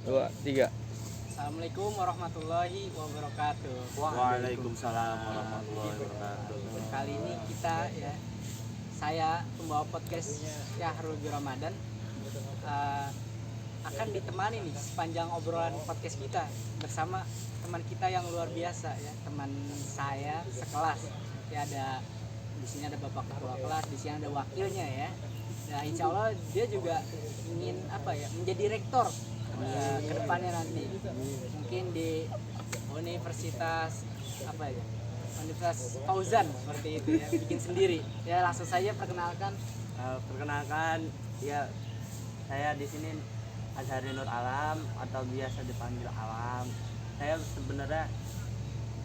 dua, tiga. Assalamualaikum warahmatullahi wabarakatuh. Waalaikumsalam warahmatullahi wabarakatuh. Kali ini kita saya pembawa podcast Syahrul Ramadan akan ditemani nih sepanjang obrolan podcast kita bersama teman kita yang luar biasa ya, teman saya sekelas. Ya, ada di sini ada Bapak Ketua kelas, di sini ada wakilnya ya. Nah, insya Allah dia juga ingin menjadi rektor ke depannya nanti, mungkin di Universitas Universitas Fauzan seperti itu ya, bikin sendiri ya. Langsung saja perkenalkan ya, saya di sini Azhari Nur Alam atau biasa dipanggil Alam. Saya sebenarnya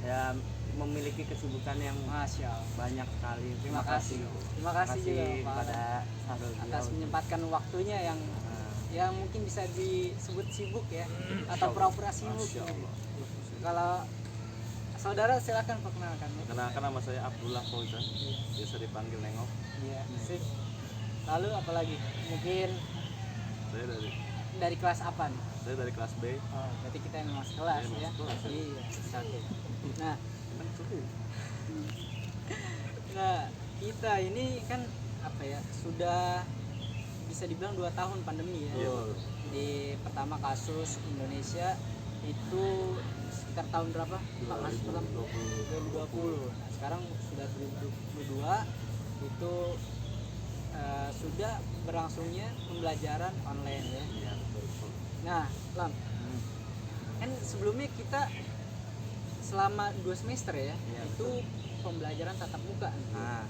ya memiliki kesibukan yang Masya Allah. banyak sekali. Terima kasih juga Pak pada Syahrul atas menyempatkan waktunya yang mungkin bisa disebut sibuk ya, atau pura-pura sibuk. Kalau saudara silakan perkenalkan. Kenalkan, nama saya Abdullah Fauzan, biasa dipanggil Nengok. Iya, sip. Lalu apalagi? Mungkin Saya dari kelas apa nih? saya dari kelas B. Oh, berarti kita yang masuk kelas Iya, ya. masuk kelas, ya. Iya, satu. Nah, kita ini kan sudah bisa dibilang 2 tahun pandemi ya. Iya. Di pertama kasus Indonesia itu sekitar tahun berapa? Pak kasus pertama 2020. Nah, sekarang sudah 2022 itu sudah berlangsungnya pembelajaran online ya. Iya, betul. Nah, Lam, kan sebelumnya kita selama 2 semester ya, Iya, itu pembelajaran tatap muka. Nah,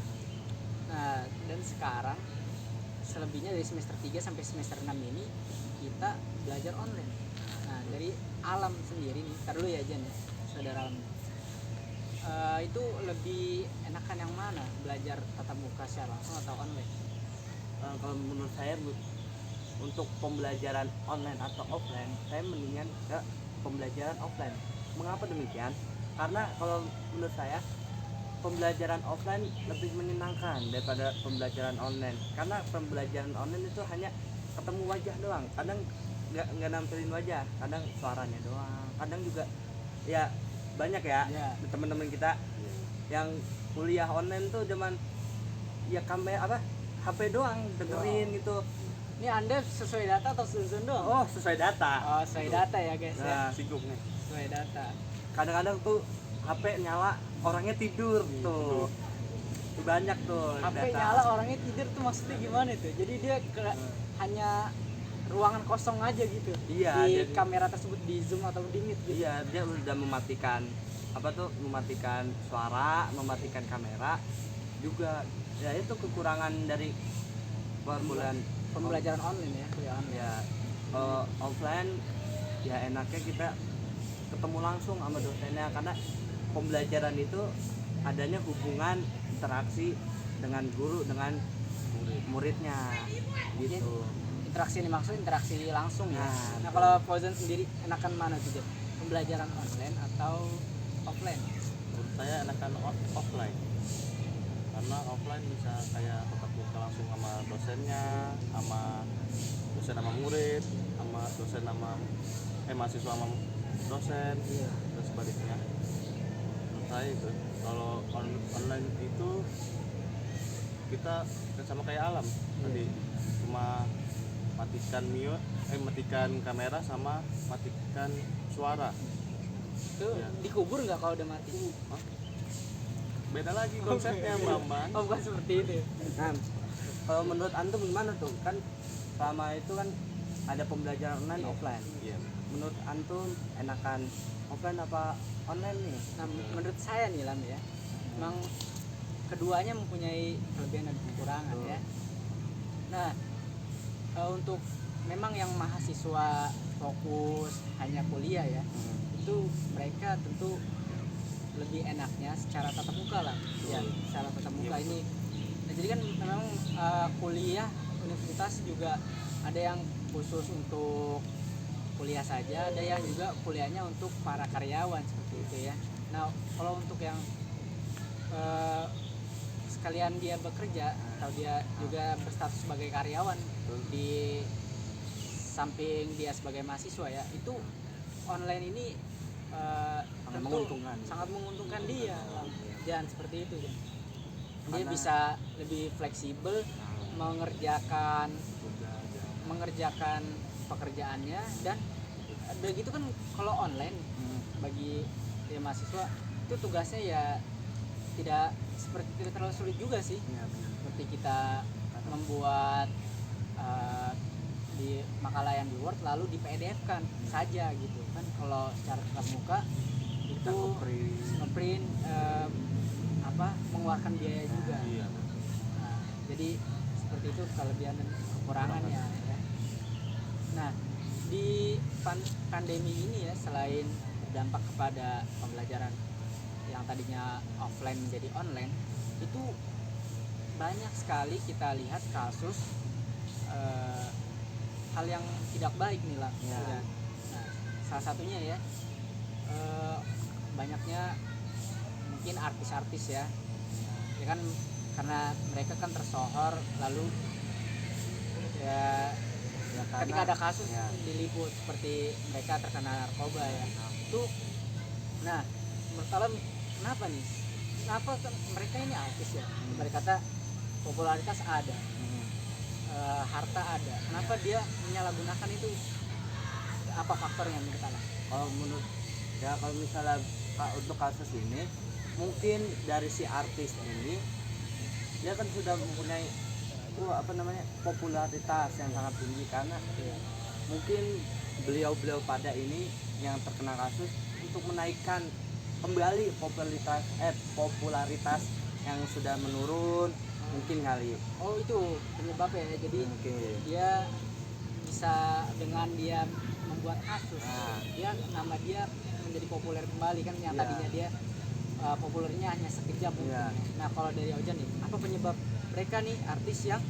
dan sekarang selebihnya dari semester 3 sampai semester 6 ini kita belajar online. Nah, dari Alam sendiri nih, ntar dulu ya Jan ya, saudara Alam. Itu lebih enakan yang mana, belajar tatap muka secara langsung atau online? Kalau menurut saya untuk pembelajaran online atau offline, saya mendingan ke pembelajaran offline. Mengapa demikian? Karena kalau menurut saya pembelajaran offline lebih menyenangkan daripada pembelajaran online. Karena pembelajaran online itu hanya ketemu wajah doang. Kadang nggak nampilin wajah, kadang suaranya doang. Kadang juga ya banyak ya teman-teman kita yang kuliah online tuh cuman ya kamera HP doang dengerin gitu. Ini Anda sesuai data atau suzon doang? Oh, sesuai data. Oh, sesuai data ya guys ya. Nah, Singgung nih. Sesuai data. kadang-kadang tuh HP nyala orangnya tidur tuh. Banyak tuh HP data. nyala orangnya tidur tuh maksudnya gimana tuh? Jadi dia hanya ruangan kosong aja gitu. Iya, di jadi- kamera tersebut di zoom atau di meet gitu. Iya, dia udah mematikan mematikan suara, mematikan kamera juga. Ya itu kekurangan dari Pembelajaran online ya, kuliah online. ya. Offline ya enaknya kita ketemu langsung sama dosennya, karena pembelajaran itu adanya hubungan interaksi dengan guru dengan muridnya gitu. Interaksi ini maksud interaksi langsung ya. Nah, Nah, kalau Fauzan sendiri enakan mana tuh, Jan? Pembelajaran online atau offline? Menurut saya enakan offline. Karena offline bisa kayak tetap muka langsung sama dosennya, sama dosen sama murid, sama dosen sama mahasiswa sama dosen, dan sebaliknya. Menurut saya itu kalau online itu kita sama kayak Alam tadi, cuma matikan kamera sama matikan suara. Itu Iya. dikubur nggak kalau udah mati? Hah? Beda lagi konsepnya, Bambang. Oh, bukan seperti itu. Nah, kalau menurut antum gimana tuh? Kan selama itu kan ada pembelajaran online offline. Iya. Menurut antum enakan offline apa online nih? Nah, menurut saya nih Lam ya, memang keduanya mempunyai kelebihan dan kekurangan ya. Nah, untuk memang yang mahasiswa fokus hanya kuliah ya, itu mereka tentu lebih enaknya secara tatap muka lah ya, secara tatap muka ini. Nah, jadi kan memang kuliah universitas juga ada yang khusus untuk kuliah saja, ada yang juga kuliahnya untuk para karyawan seperti itu ya. Nah, kalau untuk yang sekalian dia bekerja atau dia juga berstatus sebagai karyawan di samping dia sebagai mahasiswa ya, itu online ini tentu menguntungkan. sangat menguntungkan dia Lam. Jangan seperti itu ya. Dia Karena- bisa lebih fleksibel mengerjakan pekerjaannya, dan begitu kan kalau online bagi ya mahasiswa itu tugasnya ya tidak terlalu sulit juga sih, Iya, benar. seperti kita membuat di makalah yang di Word lalu di PDF kan saja gitu kan. Kalau secara tatap muka itu ngeprint mengeluarkan biaya juga. Iya. Nah, jadi seperti itu kelebihan dan kekurangannya ya. Nah, di pandemi ini ya, selain berdampak kepada pembelajaran yang tadinya offline menjadi online, itu banyak sekali kita lihat kasus hal yang tidak baik nih lah. Ya. Nah, salah satunya ya banyaknya mungkin artis-artis ya kan, karena mereka kan tersohor lalu ya ketika ada kasus diliput seperti mereka terkena narkoba ya itu. Nah, menurut kalian kenapa nih, kenapa mereka ini artis ya, mereka kata popularitas ada, harta ada, kenapa dia menyalahgunakan itu, apa faktornya menurut kalian? Kalau misalnya untuk kasus ini mungkin dari si artis ini dia kan sudah mempunyai popularitas yang sangat tinggi, karena mungkin beliau pada ini yang terkena kasus untuk menaikkan kembali popularitas yang sudah menurun mungkin kali. Oh, itu penyebabnya ya. Jadi Mungkin dia bisa dengan dia membuat kasus, nama dia menjadi populer kembali kan, yang tadinya dia populernya hanya sekejap mungkin. Nah, kalau dari Ojan nih, apa penyebab mereka nih artis yang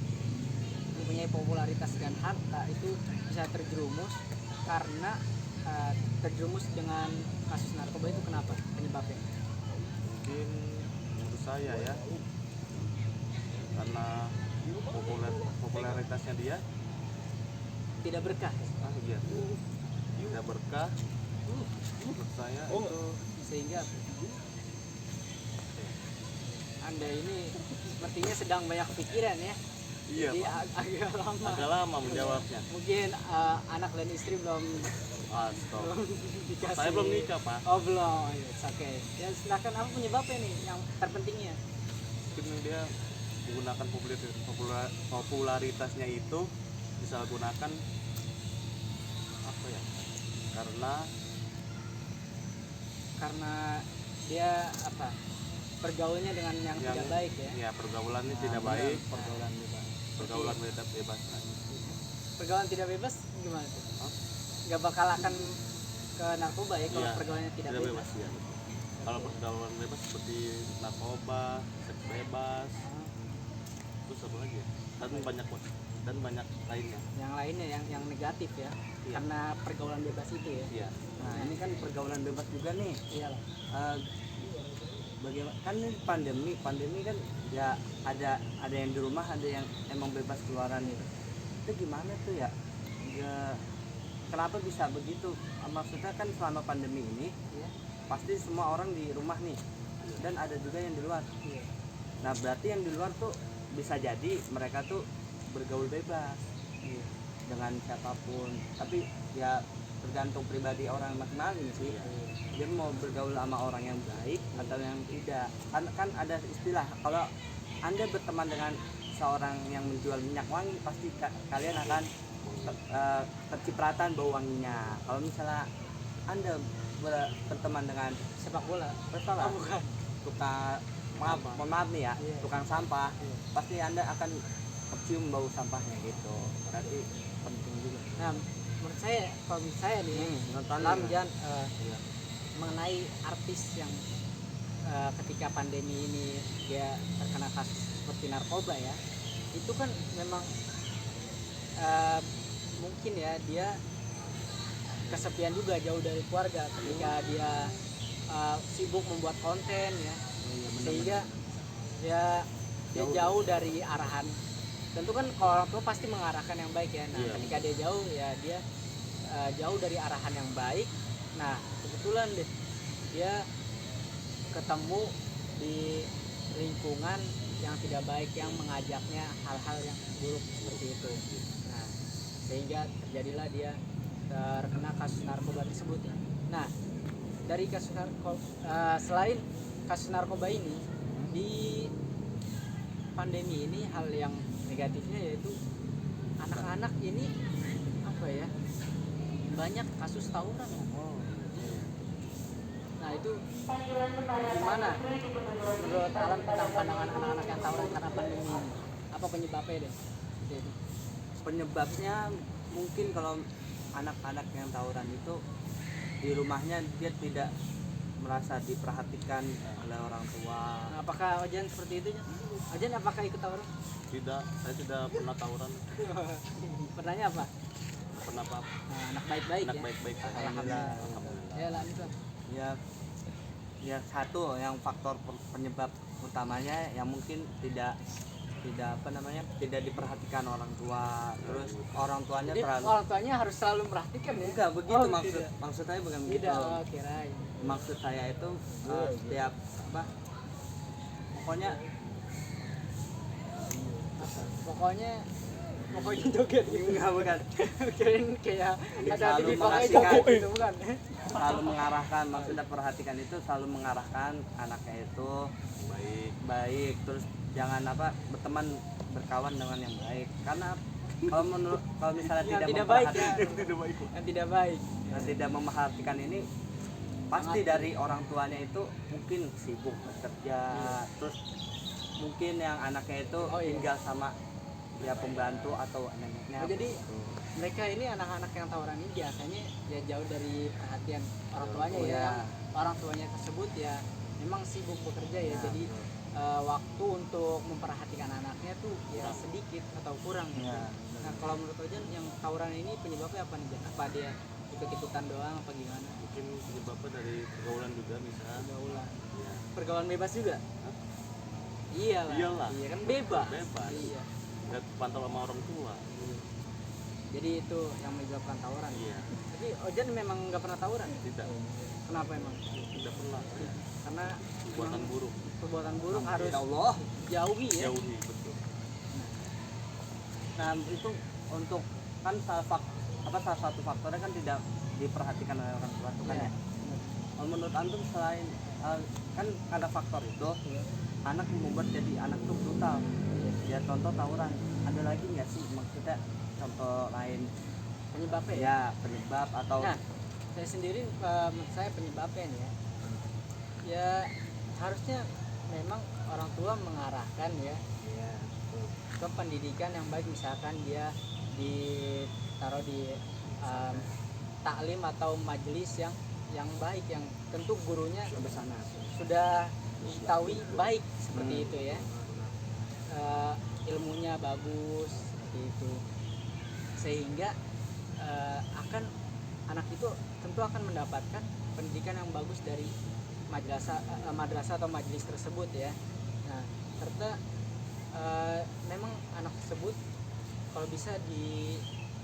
mempunyai popularitas dan harta itu bisa terjerumus karena terjerumus dengan kasus narkoba itu, kenapa penyebabnya? Mungkin menurut saya ya, karena popularitasnya dia Tidak berkah. iya tidak berkah. Menurut saya itu Sehingga Anda ini sepertinya sedang banyak pikiran ya. iya Jadi Pak. agak lama. Agak lama menjawabnya. Mungkin anak dan istri belum Stop. dikasih. Saya belum nikah Pak. Oh, belum. Oke. Ya, silakan, apa penyebabnya nih yang terpentingnya? Mungkin dia menggunakan popularitasnya itu disalahgunakan apa ya, Karena dia pergaulnya dengan yang tidak baik ya. ya pergaulannya tidak baik, pergaulan bebas. Pergaulan tidak bebas gimana tuh? Nggak bakal akan ke narkoba ya kalau Iya, pergaulannya tidak bebas. ya. Kalau pergaulan bebas seperti narkoba, seks bebas, terus apa lagi ya? Dan banyak lainnya. Yang lainnya yang negatif ya. Iya. Karena pergaulan bebas itu ya. Iya. Nah, ini kan pergaulan bebas juga nih. Iyalah. Bagaimana kan ini pandemi kan ya, ada yang di rumah, ada yang emang bebas keluaran itu gimana tuh ya, kenapa bisa begitu? Maksudnya kan selama pandemi ini Iya. pasti semua orang di rumah nih, dan ada juga yang di luar. Iya. Nah, berarti yang di luar tuh bisa jadi mereka tuh bergaul bebas dengan siapapun, tapi ya tergantung pribadi orang masing-masing sih. Dia mau bergaul sama orang yang baik atau yang tidak. Kan ada istilah, kalau Anda berteman dengan seorang yang menjual minyak wangi, pasti kalian akan tercipratan bau wanginya. Kalau misalnya Anda berteman dengan Sepak bola. salah Oh, bukan. tukang maaf nih ya, Iya. tukang sampah, Iya. pasti Anda akan mencium bau sampahnya gitu. Berarti penting juga. Nah, menurut saya, kalau menurut saya nih, Nonton Jan, mengenai artis yang ketika pandemi ini dia terkena kasus seperti narkoba ya, itu kan memang mungkin ya dia kesepian juga, jauh dari keluarga ketika dia sibuk membuat konten ya, sehingga dia jauh dari arahan tentu kan kalau orang tua pasti mengarahkan yang baik ya. Nah Iya. ketika dia jauh ya dia jauh dari arahan yang baik. Nah kebetulan deh dia ketemu di lingkungan yang tidak baik yang mengajaknya hal-hal yang buruk seperti itu. Nah sehingga terjadilah dia terkena kasus narkoba tersebut. Nah dari kasus selain kasus narkoba ini, di pandemi ini hal yang negatifnya yaitu anak-anak ini apa ya, banyak kasus tawuran. Nah itu gimana menurut Alam tentang pandangan anak-anak yang tawuran karena pandemi ini? Apa penyebabnya deh? Seperti itu. Penyebabnya mungkin kalau anak-anak yang tawuran itu di rumahnya dia tidak merasa diperhatikan oleh orang tua. Nah, apakah Ojan seperti itu? Ojan apakah ikut tawuran? Tidak, saya tidak pernah tawuran. Pernahnya apa? Pernah apa? Nah, anak baik-baik Anak ya. baik-baik saja. Alhamdulillah. Alhamdulillah. Ya lanjut. Ya satu yang faktor penyebab utamanya yang mungkin tidak tidak diperhatikan orang tua, terus orang tuanya Jadi terlalu orang tuanya harus selalu memperhatikan ya? enggak begitu Oh, maksud tidak. maksud saya bukan begitu. Tidak, oh, kirain. Maksud saya itu setiap apa pokoknya Pokoknya joget gitu. enggak bukan Kirain kayak Ya, ada selalu TV pokoknya mengasihkan. joget gitu bukan? selalu mengarahkan, maksudnya perhatikan itu selalu mengarahkan anaknya itu Baik. baik, terus jangan berteman berkawan dengan yang baik, karena kalau misalnya Yang tidak tidak baik ya. memperhatikan Yang tidak baik. dan tidak memperhatikan ini pasti dari orang tuanya itu mungkin sibuk bekerja, terus mungkin yang anaknya itu Oh, iya. tinggal sama ya pembantu atau neneknya. Oh, jadi mereka ini anak-anak yang tawuran ini biasanya ya jauh dari perhatian orang tuanya Oh, ya. ya. Orang tuanya tersebut ya memang sibuk bekerja ya. Jadi waktu untuk memperhatikan anaknya tuh ya sedikit atau kurang gitu. Ya, Nah kalau menurut Ojan yang tawuran ini penyebabnya apa nih Jan? Apa dia ikut-ikutan doang apa gimana? Mungkin penyebabnya dari pergaulan juga bisa. Pergaulan. Ya. Pergaulan bebas juga? Hah? Iyalah. Iyalah. Iya kan bebas. Bebas. Iya. Nggak pantau sama orang tua. Jadi itu yang menyebabkan tawuran. Iya. Tapi Ojan memang nggak pernah tawuran. Tidak. Kenapa emang? Tidak pernah. Ya. Karena Perbuatan memang buruk. perbuatan buruk harus Ya Allah. jauhi ya. Jauhi betul. Nah itu untuk kan salah satu faktornya kan tidak diperhatikan oleh orang tua itu kan Iya. ya. Kalau menurut antum selain kan ada faktor itu anak yang membuat jadi anak tuh brutal. Ya contoh tawuran. Ada lagi nggak sih maksudnya contoh lain Penyebabnya ya. ya penyebab atau Nah, saya sendiri menurut saya penyebabnya nih ya. Ya harusnya memang orang tua mengarahkan ya ya, ke pendidikan yang baik, misalkan dia ditaruh di taklim atau majelis yang baik, yang tentu gurunya sana. sudah diketahui baik seperti itu ya. Ilmunya bagus seperti itu, sehingga akan anak itu tentu akan mendapatkan pendidikan yang bagus dari madrasah atau majelis tersebut ya. Nah, serta memang anak tersebut kalau bisa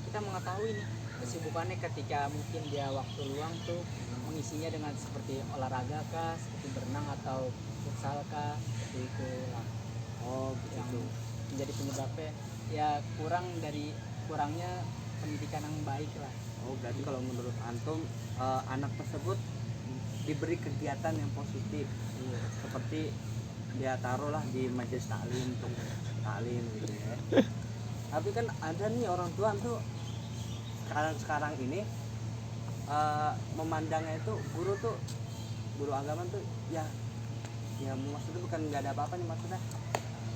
kita mengetahui nih kesibukannya ketika mungkin dia waktu luang tuh mengisinya dengan seperti olahraga kah, seperti berenang atau futsal kah, seperti itu lah. Oh Yang gitu. menjadi penyebabnya ya kurangnya pendidikan yang baik lah. Oh berarti kalau menurut antum anak tersebut diberi kegiatan yang positif seperti dia taruhlah di majelis taklim untuk taklim gitu ya. Tapi kan ada nih orang tua tuh sekarang ini memandangnya itu guru agama tuh ya maksudnya bukan nggak ada apa-apa nih maksudnya.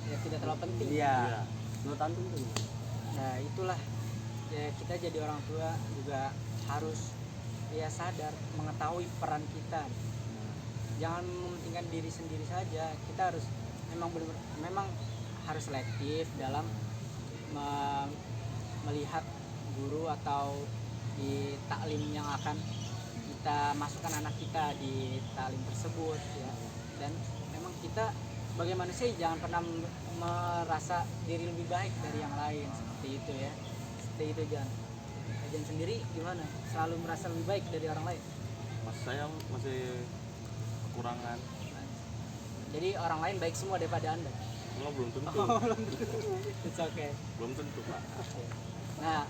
Ya tidak terlalu penting. Iya. Iya. Menurut antum tuh gimana? Nah itulah ya, kita jadi orang tua juga harus ya sadar mengetahui peran kita. Jangan mementingkan diri sendiri saja. Kita harus memang harus selektif dalam melihat guru atau di taklim yang akan kita masukkan anak kita di taklim tersebut ya. Dan memang kita sebagai manusia jangan pernah merasa diri lebih baik dari yang lain, seperti itu ya. Seperti itu Jan sendiri gimana? Selalu merasa lebih baik dari orang lain? Mas saya masih kekurangan. Jadi orang lain baik semua daripada Anda? Belum tentu. It's okay. Belum tentu, Pak. Nah,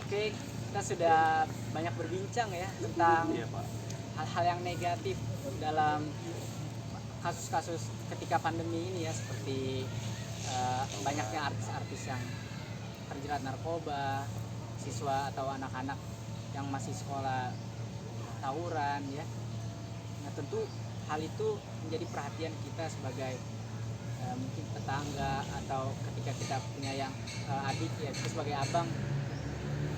oke, kita sudah banyak berbincang ya tentang Iya, Pak. hal-hal yang negatif dalam kasus-kasus ketika pandemi ini ya, seperti banyaknya artis-artis yang terjerat narkoba, siswa atau anak-anak yang masih sekolah tawuran ya. Nah, tentu hal itu menjadi perhatian kita sebagai mungkin tetangga, atau ketika kita punya yang adik ya, kita sebagai abang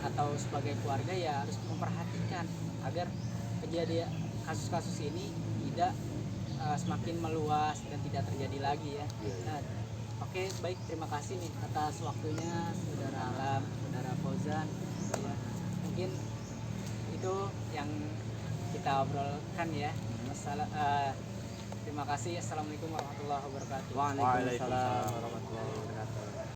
atau sebagai keluarga ya harus memperhatikan agar kejadian kasus-kasus ini tidak semakin meluas dan tidak terjadi lagi ya. Nah, oke, baik, terima kasih nih atas waktunya saudara Alam, saudara Fauzan ya. Mungkin itu yang kita obrolkan ya. Terima kasih. Assalamualaikum warahmatullahi wabarakatuh. Waalaikumsalam warahmatullahi wabarakatuh.